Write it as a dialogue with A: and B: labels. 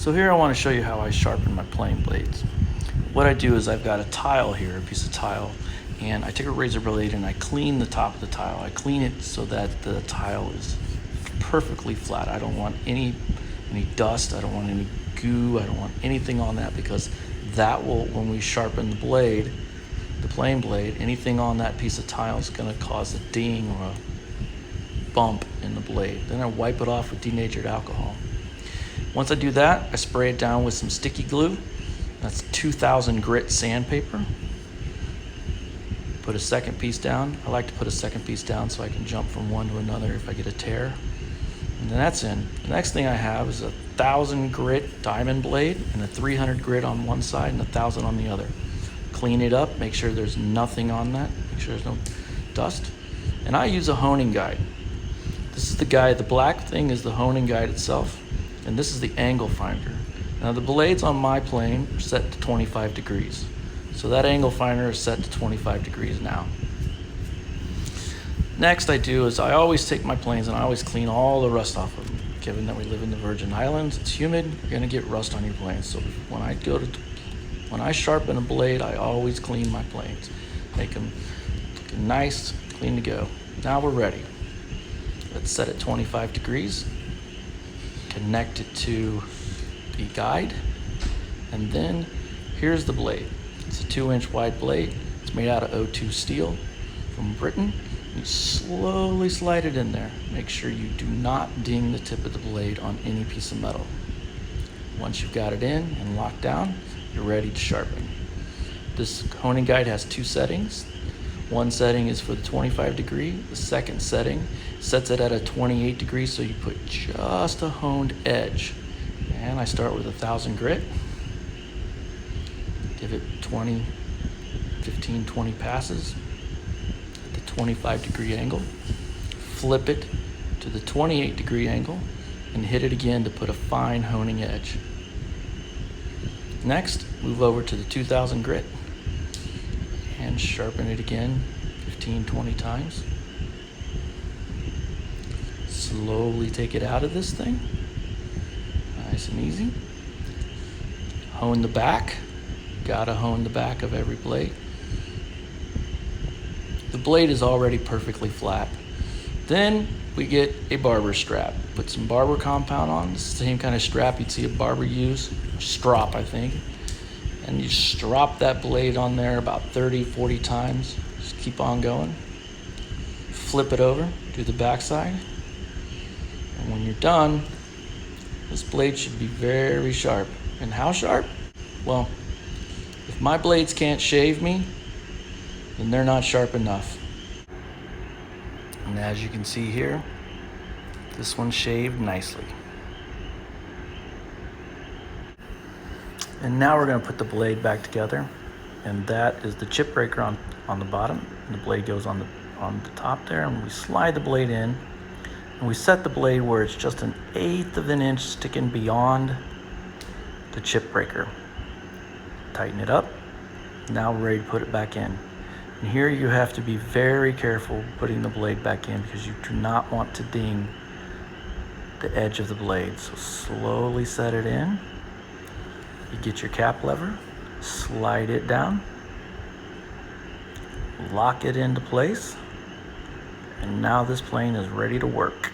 A: So here I want to show you how I sharpen my plane blades. What I do is I've got a tile here, a piece of tile, and I take a razor blade and I clean the top of the tile. I clean it so that the tile is perfectly flat. I don't want any dust, I don't want any goo, I don't want anything on that, because that will, when we sharpen the blade, the plane blade, anything on that piece of tile is going to cause a ding or a bump in the blade. Then I wipe it off with denatured alcohol. Once I do that, I spray it down with some sticky glue. That's 2000 grit sandpaper. Put a second piece down. I like to put a second piece down so I can jump from one to another if I get a tear. And then that's in. The next thing I have is a 1000 grit diamond blade and a 300 grit on one side and 1000 on the other. Clean it up, make sure there's nothing on that, make sure there's no dust. And I use a honing guide. This is the guide, the black thing is the honing guide itself, and this is the angle finder. Now the blades on my plane are set to 25 degrees. So that angle finder is set to 25 degrees now. Next I do is I always take my planes and I always clean all the rust off of them. Given that we live in the Virgin Islands, it's humid, you're gonna get rust on your planes. So when I sharpen a blade, I always clean my planes. Make them nice, clean to go. Now we're ready. Let's set it 25 degrees. Connect it to the guide. And then here's the blade. It's a 2-inch wide blade. It's made out of O2 steel from Britain. You slowly slide it in there. Make sure you do not ding the tip of the blade on any piece of metal. Once you've got it in and locked down, you're ready to sharpen. This honing guide has 2 settings. One setting is for the 25 degree. The second setting sets it at a 28 degree, so you put just a honed edge. And I start with 1000 grit. Give it 15, 20 passes at the 25 degree angle. Flip it to the 28 degree angle and hit it again to put a fine honing edge. Next, move over to the 2000 grit and sharpen it again 15, 20 times. Slowly take it out of this thing. Nice and easy. Hone the back. Gotta hone the back of every blade. The blade is already perfectly flat. Then we get a barber strap. Put some barber compound on. It's the same kind of strap you'd see a barber use. Strop, I think. And you strop that blade on there about 30, 40 times. Just keep on going. Flip it over, do the backside. And when you're done, this blade should be very sharp. And how sharp? Well, if my blades can't shave me, then they're not sharp enough. And as you can see here, this one shaved nicely. And now we're going to put the blade back together, and that is the chip breaker on the bottom, and the blade goes on the top there, and we slide the blade in, and we set the blade where it's just 1/8 of an inch sticking beyond the chip breaker. Tighten it up. Now we're ready to put it back in. And here you have to be very careful putting the blade back in, because you do not want to ding the edge of the blade. So slowly set it in. You get your cap lever, slide it down, lock it into place, and now this plane is ready to work.